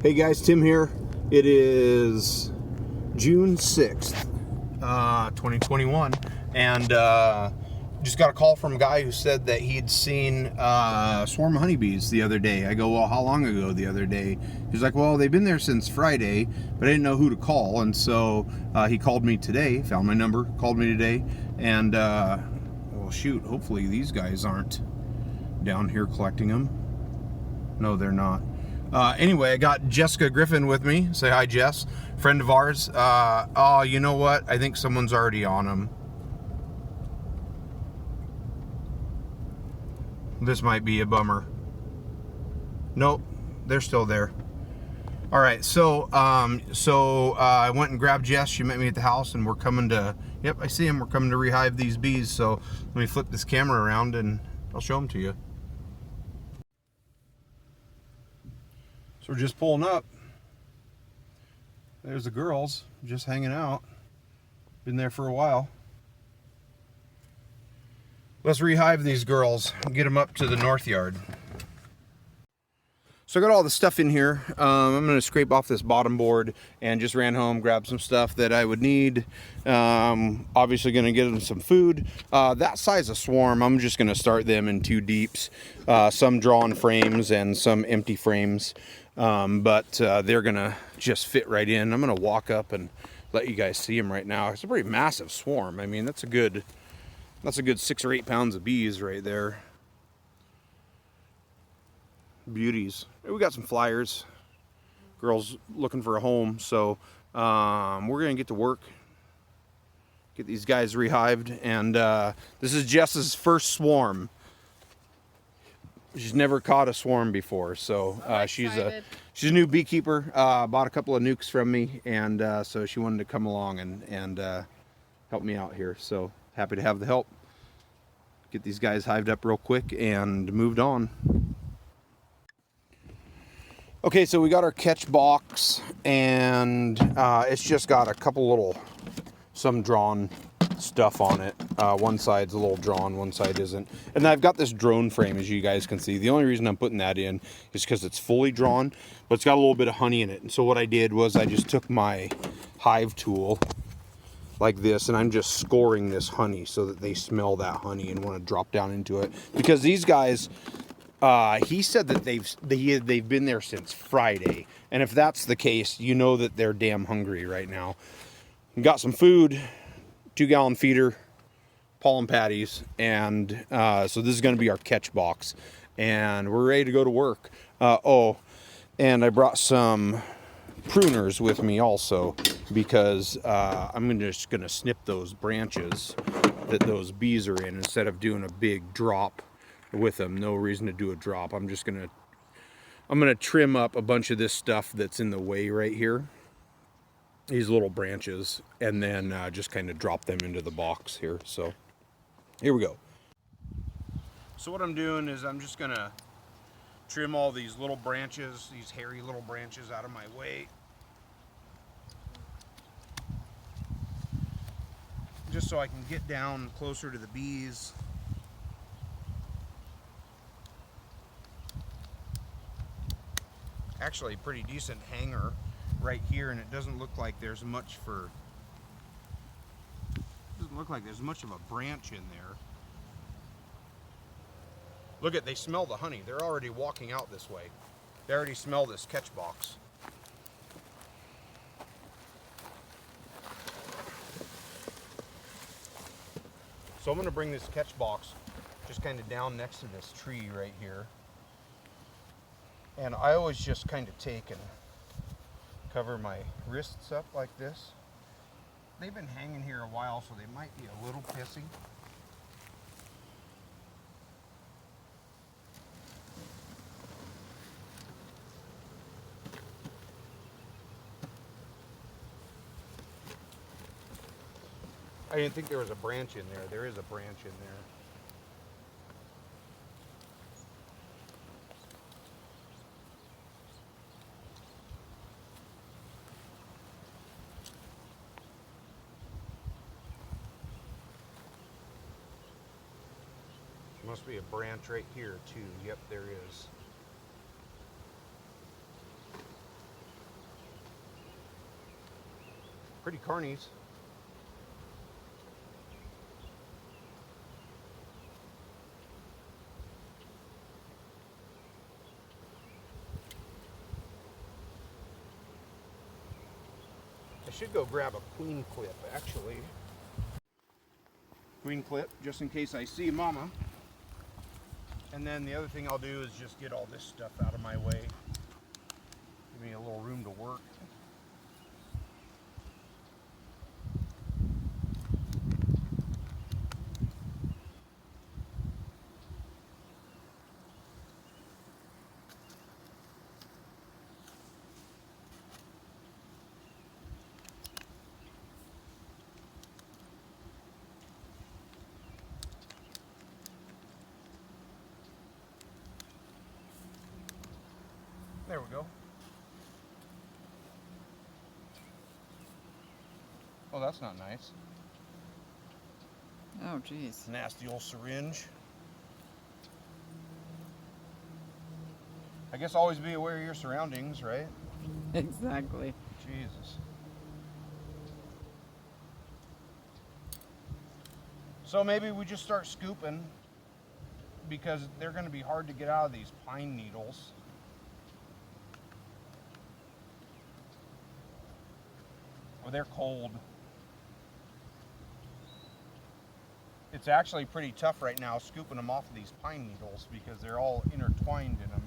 Hey guys, Tim here. It is June 6th, 2021, and just got a call from a guy who said that he'd seen a swarm of honeybees the other day. I go, well, how long ago the other day? He's like, well, they've been there since Friday, but I didn't know who to call, and so he called me today, found my number, called me today, and well, shoot, hopefully these guys aren't down here collecting them. No, they're not. Anyway, I got Jessica Griffin with me. Say hi, Jess. Friend of ours. Oh, you know what? I think someone's already on them. This might be a bummer. Nope, they're still there. All right, so I went and grabbed Jess. She met me at the house, and we're coming to. Yep, I see him. We're coming to rehive these bees. So let me flip this camera around, and I'll show them to you. So we're just pulling up. There's the girls just hanging out. Been there for a while. Let's rehive these girls and get them up to the north yard. So I got all the stuff in here. I'm going to scrape off this bottom board and just ran home, grabbed some stuff that I would need. Obviously going to get them some food. That size of swarm, I'm just going to start them in 2 deeps. Some drawn frames and some empty frames. But they're going to just fit right in. I'm going to walk up and let you guys see them right now. It's a pretty massive swarm. I mean, that's a good 6 or 8 pounds of bees right there. Beauties. We got some flyers. Girls looking for a home, so we're gonna get to work, get these guys rehived, and this is Jess's first swarm. She's never caught a swarm before, so she's a new beekeeper. Bought a couple of nukes from me, and so she wanted to come along and help me out here. So happy to have the help. Get these guys hived up real quick and moved on. Okay, so we got our catch box, and it's just got a couple some drawn stuff on it. One side's a little drawn, one side isn't. And I've got this drone frame, as you guys can see. The only reason I'm putting that in is because it's fully drawn, but it's got a little bit of honey in it. And so what I did was I just took my hive tool like this, and I'm just scoring this honey so that they smell that honey and want to drop down into it. Because these guys... he said that they've been there since Friday, and if that's the case, you know that they're damn hungry right now. We got some food, 2-gallon feeder, pollen patties, and so this is going to be our catch box, and we're ready to go to work. Oh, and I brought some pruners with me also, because I'm just going to snip those branches that those bees are in instead of doing a big drop with them. No reason to do a drop. I'm gonna trim up a bunch of this stuff that's in the way right here, these little branches, and then just kind of drop them into the box here. So here we go. So what I'm doing is I'm just gonna trim all these little branches, these hairy little branches, out of my way, just so I can get down closer to the bees. Actually, pretty decent hanger right here, and it doesn't look like there's much of a branch in there. Look at, they smell the honey. They're already walking out this way. They already smell this catch box. So I'm going to bring this catch box just kind of down next to this tree right here. And I always just kind of take and cover my wrists up like this. They've been hanging here a while, so they might be a little pissy. I didn't think there was a branch in there. There is a branch in there. Must be a branch right here too. Yep, there is. Pretty carnies. I should go grab a queen clip, actually. Queen clip, just in case I see mama. And then the other thing I'll do is just get all this stuff out of my way. Give me a little room to work. There we go. Oh, that's not nice. Oh, geez. Nasty old syringe. I guess always be aware of your surroundings, right? Exactly. Jesus. So maybe we just start scooping, because they're going to be hard to get out of these pine needles. Well, they're cold. It's actually pretty tough right now scooping them off of these pine needles because they're all intertwined in them.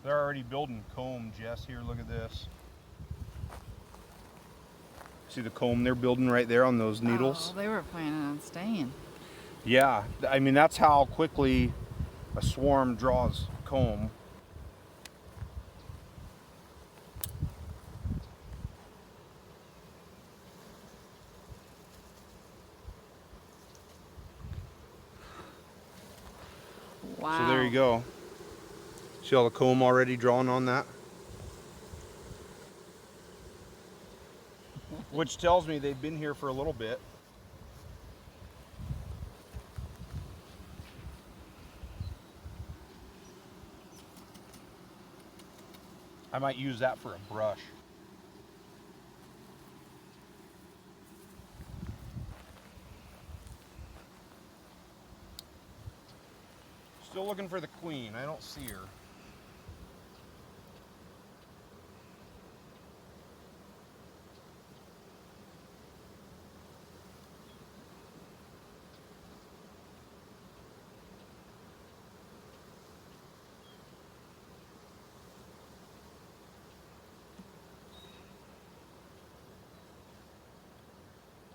They're already building comb, Jess. Here, look at this. See the comb they're building right there on those needles? Oh, they were planning on staying. Yeah, I mean, that's how quickly a swarm draws comb. Wow. So there you go. See all the comb already drawn on that? Which tells me they've been here for a little bit. I might use that for a brush. Still looking for the queen. I don't see her.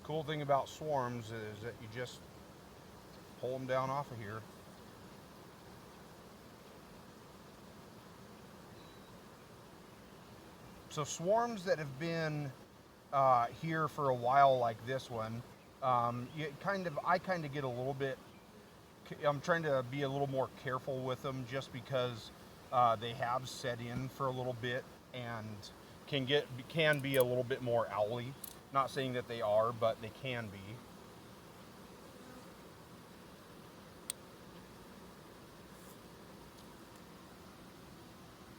Cool thing about swarms is that you just pull them down off of here. So swarms that have been here for a while, like this one, I kind of get a little bit. I'm trying to be a little more careful with them, just because they have set in for a little bit and can be a little bit more owly. Not saying that they are, but they can be.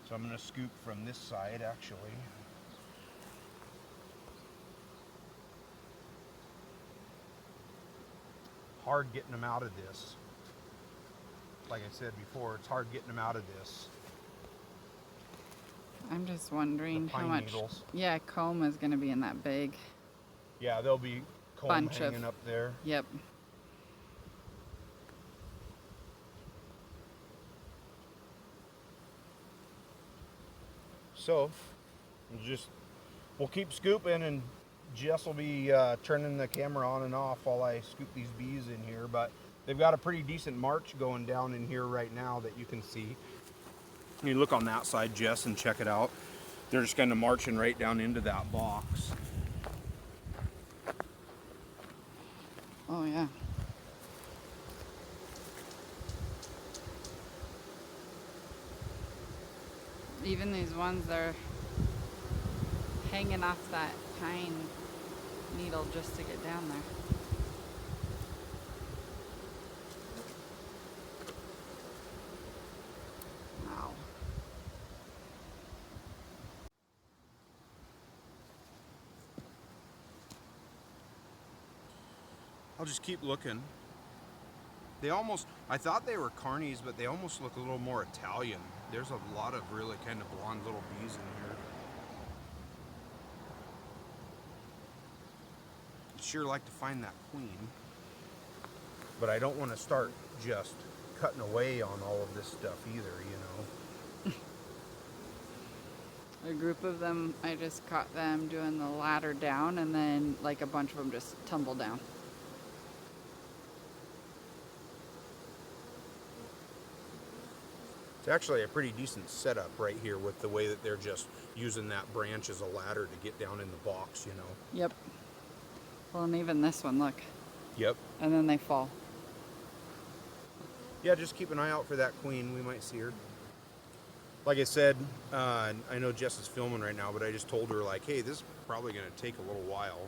So I'm going to scoop from this side, actually. Hard getting them out of this. Like I said before, it's hard getting them out of this. I'm just wondering how much needles. Yeah, comb is going to be in that big. Yeah, there'll be comb Bunch hanging up there. Yep. So we'll keep scooping, and Jess will be turning the camera on and off while I scoop these bees in here. But they've got a pretty decent march going down in here right now that you can see. You look on that side, Jess, and check it out. They're just kind of marching right down into that box. Oh, yeah. Even these ones, they're hanging off that pine needle just to get down there. Wow. I'll just keep looking. They almost, I thought they were carnies, but they almost look a little more Italian. There's a lot of really kind of blonde little bees in here. I'd sure like to find that queen, but I don't want to start just cutting away on all of this stuff either, you know. A group of them, I just caught them doing the ladder down, and then like a bunch of them just tumbled down. It's actually a pretty decent setup right here with the way that they're just using that branch as a ladder to get down in the box, you know. Yep. Well, and even this one, look. Yep. And then they fall. Yeah, just keep an eye out for that queen. We might see her. Like I said, I know Jess is filming right now, but I just told her, like, hey, this is probably going to take a little while.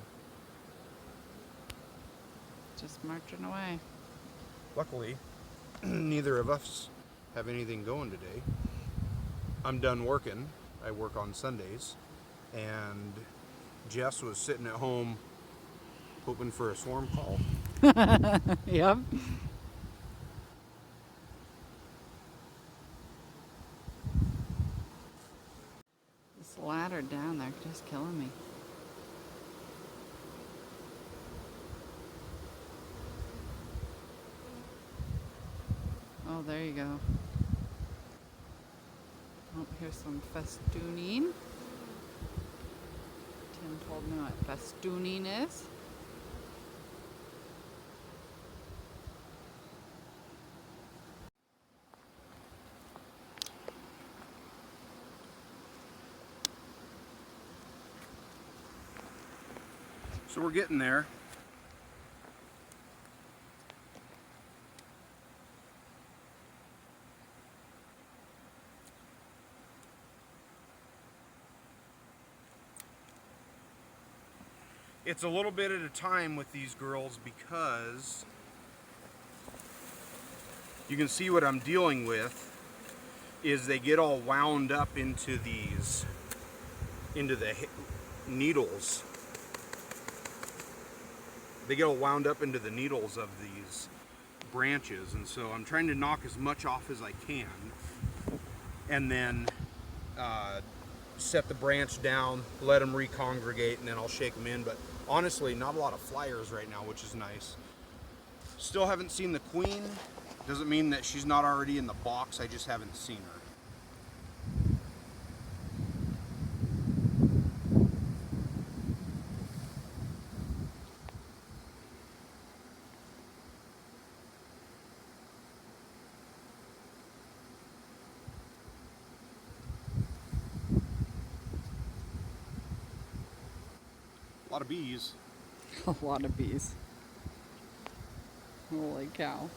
Just marching away. Luckily, neither of us have anything going today. I'm done working. I work on Sundays. And Jess was sitting at home hoping for a swarm call. Yep. This ladder down there just killing me. Oh, there you go. Oh, here's some festooning. Tim told me what festooning is. So we're getting there. It's a little bit at a time with these girls because you can see what I'm dealing with is they get all wound up into these, into the needles. They get all wound up into the needles of these branches, and so I'm trying to knock as much off as I can and then set the branch down, let them recongregate, and then I'll shake them in. But honestly, not a lot of flyers right now, which is nice. Still haven't seen the queen. Doesn't mean that she's not already in the box, I just haven't seen her. A lot of bees. A lot of bees. Holy cow.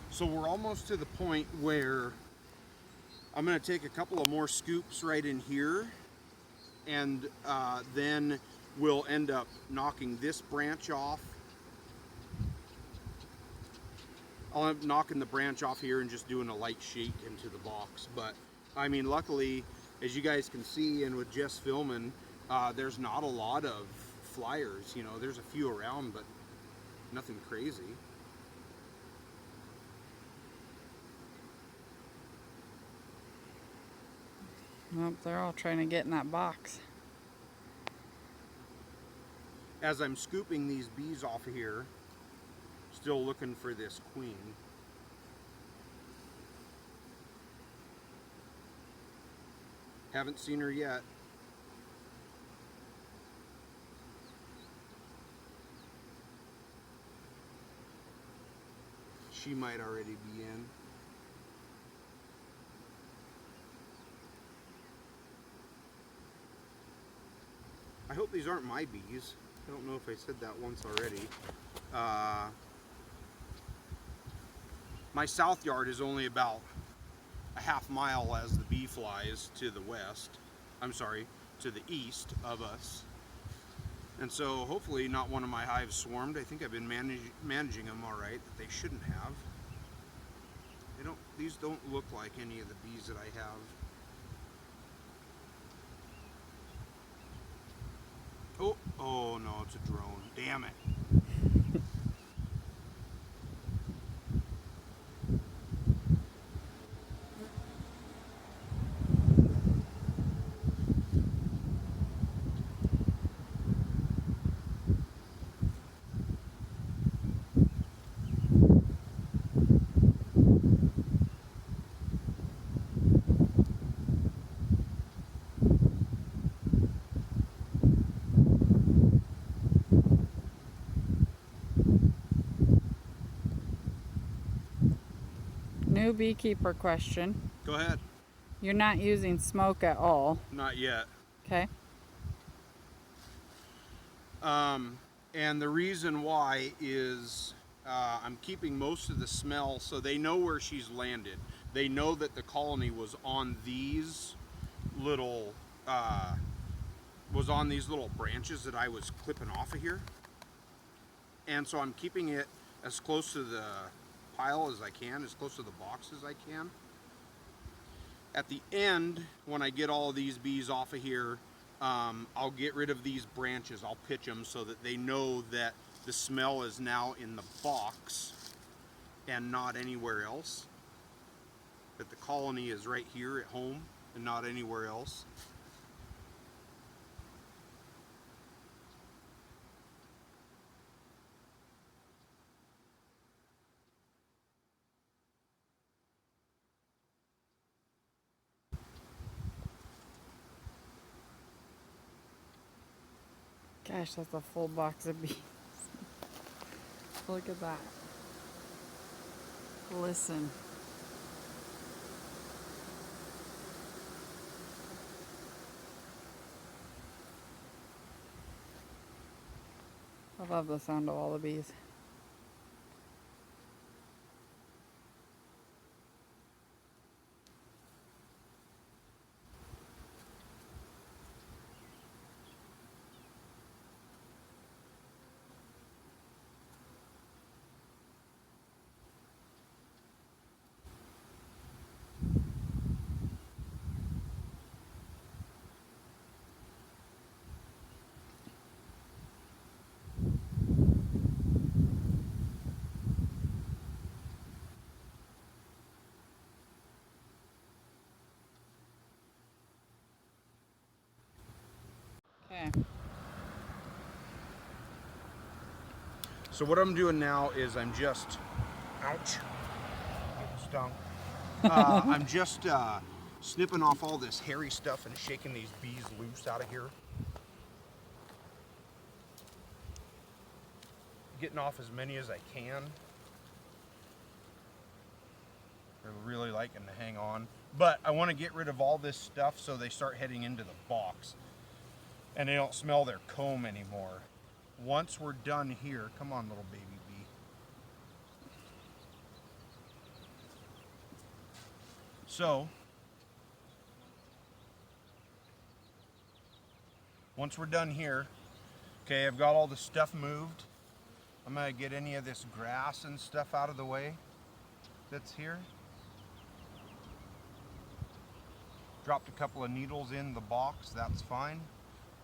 So we're almost to the point where I'm going to take a couple of more scoops right in here, and then we'll end up knocking this branch off. I'll end up knocking the branch off here and just doing a light shake into the box. But I mean, luckily, as you guys can see, and with Jess filming, there's not a lot of flyers. You know, there's a few around, but nothing crazy. Nope, they're all trying to get in that box. As I'm scooping these bees off of here, still looking for this queen. Haven't seen her yet. She might already be in. I hope these aren't my bees. I don't know if I said that once already. My south yard is only about a half mile as the bee flies to the west. I'm sorry, to the east of us. And so hopefully not one of my hives swarmed. I think I've been managing them all right, that they shouldn't have. These don't look like any of the bees that I have. Oh no, it's a drone. Damn it. New beekeeper question. Go ahead. You're not using smoke at all. Not yet. Okay. And the reason why is I'm keeping most of the smell so they know where she's landed. They know that the colony was on these little branches that I was clipping off of here. And so I'm keeping it as close to the pile as I can, as close to the box as I can. At the end, when I get all of these bees off of here, I'll get rid of these branches. I'll pitch them so that they know that the smell is now in the box and not anywhere else. That the colony is right here at home and not anywhere else. Gosh, that's a full box of bees. Look at that. Listen. I love the sound of all the bees. Okay. So what I'm doing now is I'm just, ouch, getting stung. I'm just snipping off all this hairy stuff and shaking these bees loose out of here. Getting off as many as I can. They're really liking to hang on. But I want to get rid of all this stuff so they start heading into the box. And they don't smell their comb anymore. Once we're done here, come on little baby bee. So, once we're done here, okay, I've got all the stuff moved. I'm gonna get any of this grass and stuff out of the way that's here. Dropped a couple of needles in the box, that's fine.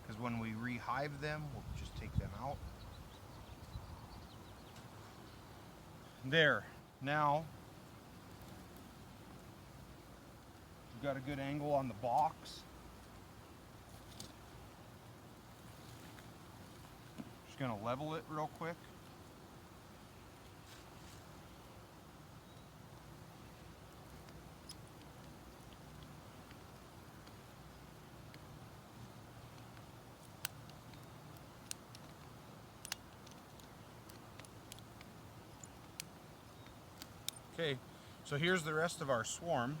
Because when we rehive them, we'll just take them out. There, now we've got a good angle on the box. Just gonna level it real quick. Okay, so here's the rest of our swarm.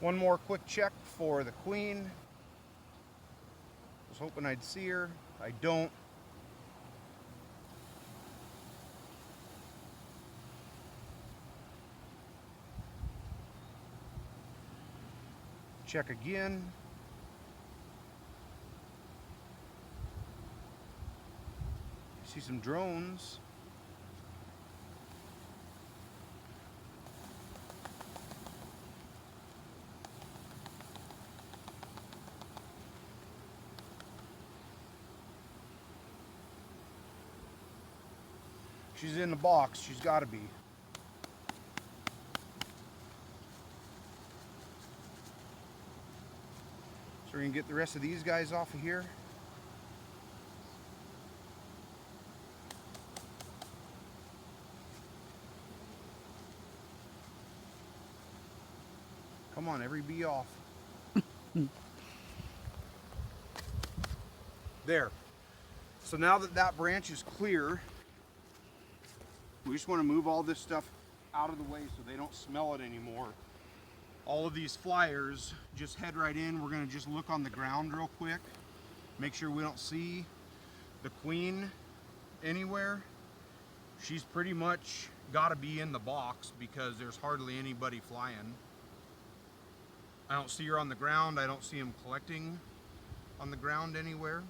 One more quick check for the queen. Was hoping I'd see her. I don't. Check again. See some drones. She's in the box. She's got to be. So we're going to get the rest of these guys off of here. Come on, every bee off. There. So now that that branch is clear, we just want to move all this stuff out of the way so they don't smell it anymore. All of these flyers, just head right in. We're going to just look on the ground real quick. Make sure we don't see the queen anywhere. She's pretty much got to be in the box because there's hardly anybody flying. I don't see her on the ground. I don't see them collecting on the ground anywhere.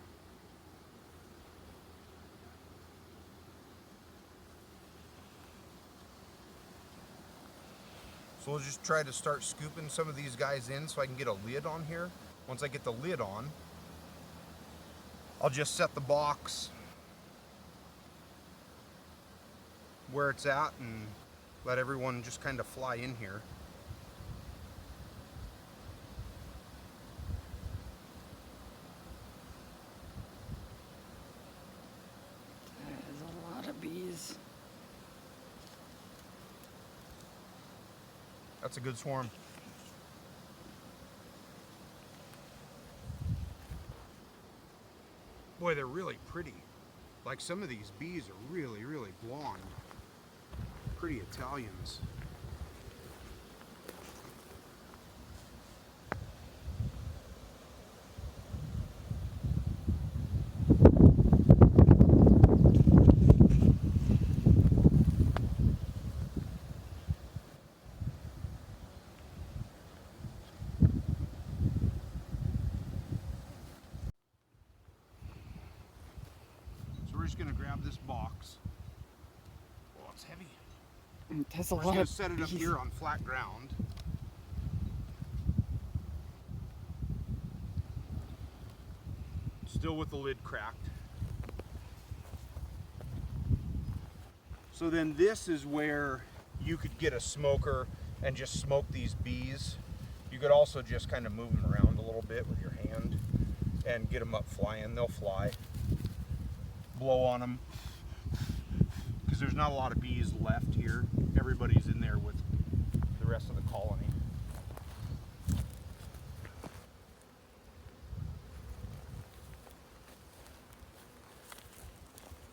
So we'll just try to start scooping some of these guys in so I can get a lid on here. Once I get the lid on, I'll just set the box where it's at and let everyone just kind of fly in here. There's a lot of bees. That's a good swarm. Boy, they're really pretty. Like some of these bees are really, really blonde. Pretty Italians. We're just gonna grab this box. Oh, it's heavy. There's a We're lot just of gonna set it up bees. here on flat ground. Still with the lid cracked. So then this is where you could get a smoker and just smoke these bees. You could also just kind of move them around a little bit with your hand and get them up flying. They'll fly. Blow on them because there's not a lot of bees left here. Everybody's in there with the rest of the colony.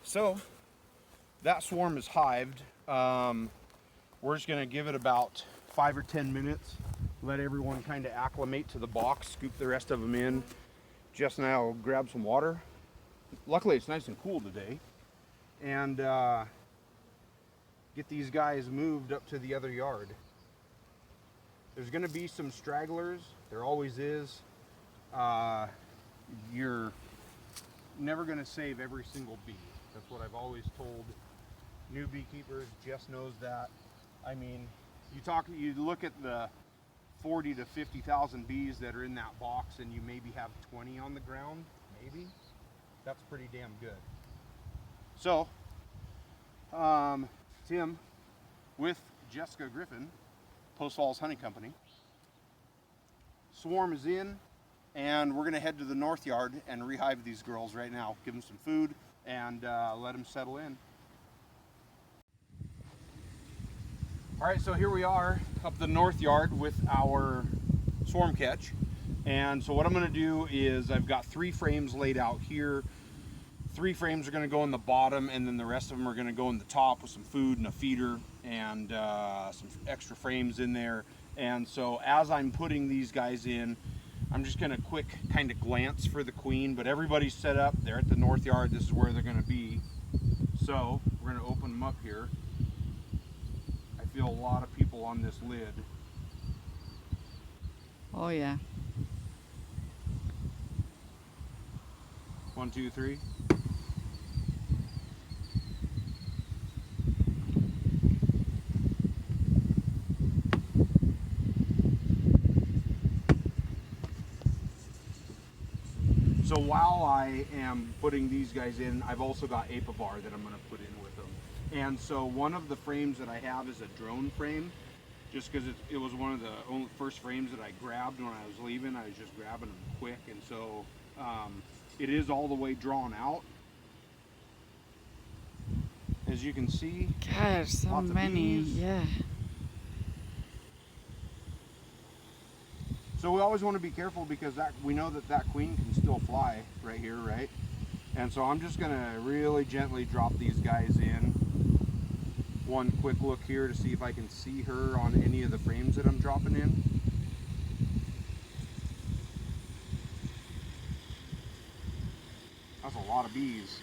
So that swarm is hived. We're just going to give it about 5 or 10 minutes. Let everyone kind of acclimate to the box. Scoop the rest of them in. Jess and I'll grab some water. Luckily it's nice and cool today, and get these guys moved up to the other yard. There's going to be some stragglers. There always is. You're never going to save every single bee. That's what I've always told new beekeepers. Jess knows that. I mean, you look at the 40 to 50,000 bees that are in that box, and you maybe have 20 on the ground, maybe. That's pretty damn good. So, Tim, with Jessica Griffin, Post Falls Honey Company, swarm is in, and we're gonna head to the north yard and rehive these girls right now. Give them some food and let them settle in. All right, so here we are up the north yard with our swarm catch. And so what I'm gonna do is I've got 3 frames laid out here. 3 frames are gonna go in the bottom, and then the rest of them are gonna go in the top with some food and a feeder and some extra frames in there. And so as I'm putting these guys in, I'm just gonna quick kind of glance for the queen, but everybody's set up. They're at the north yard. This is where they're gonna be. So we're gonna open them up here. I feel a lot of people on this lid. Oh yeah. 1, 2, 3. So while I am putting these guys in, I've also got apivar that I'm going to put in with them. And so one of the frames that I have is a drone frame, just because it was one of the first frames that I grabbed when I was leaving. I was just grabbing them quick, and so it is all the way drawn out. As you can see, Gosh, so lots of many. bees. Yeah. So we always want to be careful because we know that queen can still fly right here, right? And so I'm just going to really gently drop these guys in. One quick look here to see if I can see her on any of the frames that I'm dropping in. That's a lot of bees.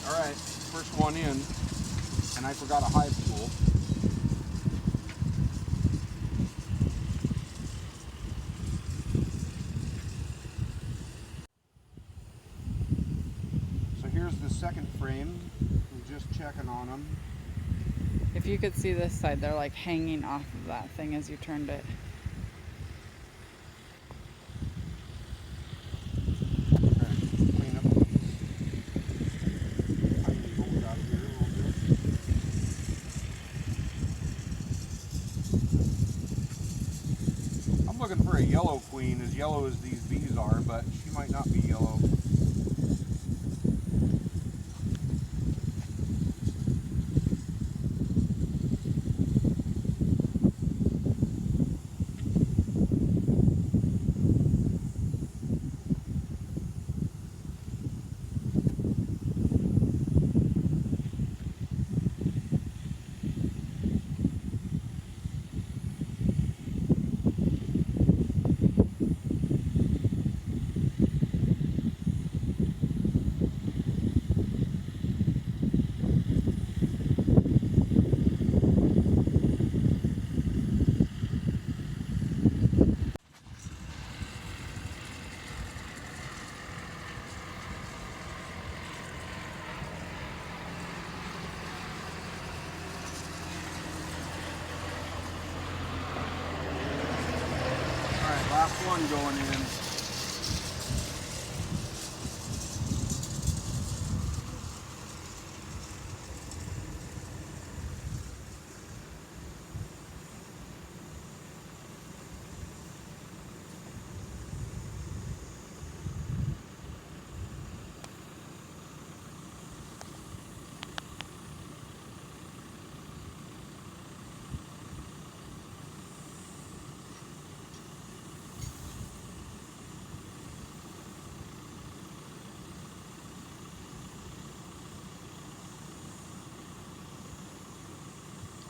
Alright, first one in, and I forgot a hive tool. So here's the second frame. I'm just checking on them. If you could see this side, they're like hanging off of that thing as you turned it. Clean up these tiny holes out of here a little bit. I'm looking for a yellow queen, as yellow as these bees are, but she might not be yellow. Alright, last one going in.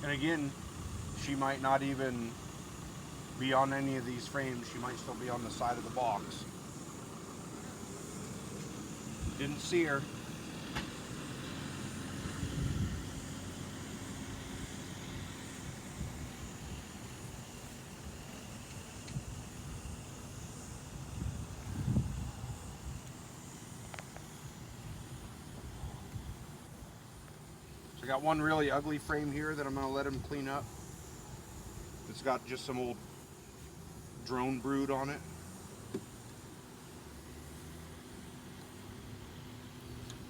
And again, she might not even be on any of these frames. She might still be on the side of the box. Didn't see her. So I got one really ugly frame here that I'm going to let him clean up. It's got just some old drone brood on it.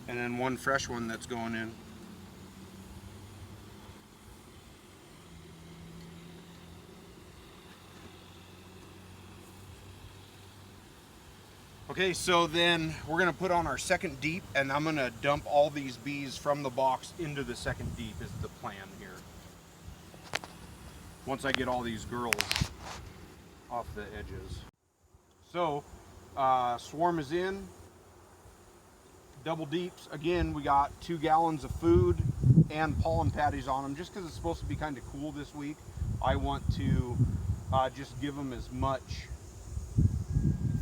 And then one fresh one that's going in. Okay, so then we're gonna put on our second deep, and I'm gonna dump all these bees from the box into the second deep is the plan here. Once I get all these girls off the edges. So, swarm is in, double deeps. Again, we got 2 gallons of food and pollen patties on them, just because it's supposed to be kind of cool this week. I want to just give them as much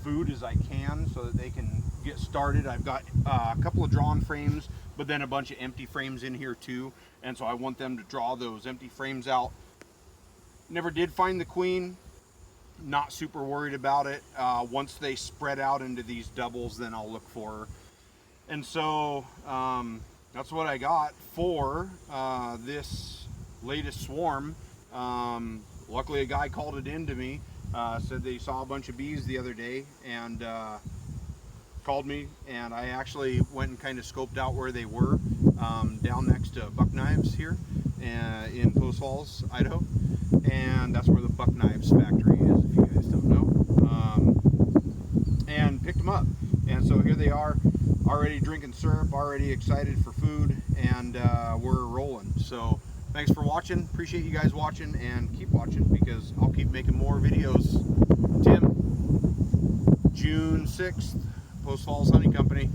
food as I can so that they can get started. I've got a couple of drawn frames, but then a bunch of empty frames in here too, and so I want them to draw those empty frames out. Never did find the queen, not super worried about it. Once they spread out into these doubles, then I'll look for her. And so that's what I got for this latest swarm. Luckily a guy called it in to me, said they saw a bunch of bees the other day, and called me, and I actually went and kind of scoped out where they were, down next to Buck Knives here in Post Falls, Idaho, and that's where the Buck Knives factory is, if you guys don't know, and picked them up. And so here they are, already drinking syrup, already excited for food, and we're rolling. So thanks for watching, appreciate you guys watching, and keep watching because I'll keep making more videos. Tim, June 6th, Post Falls Honey Company.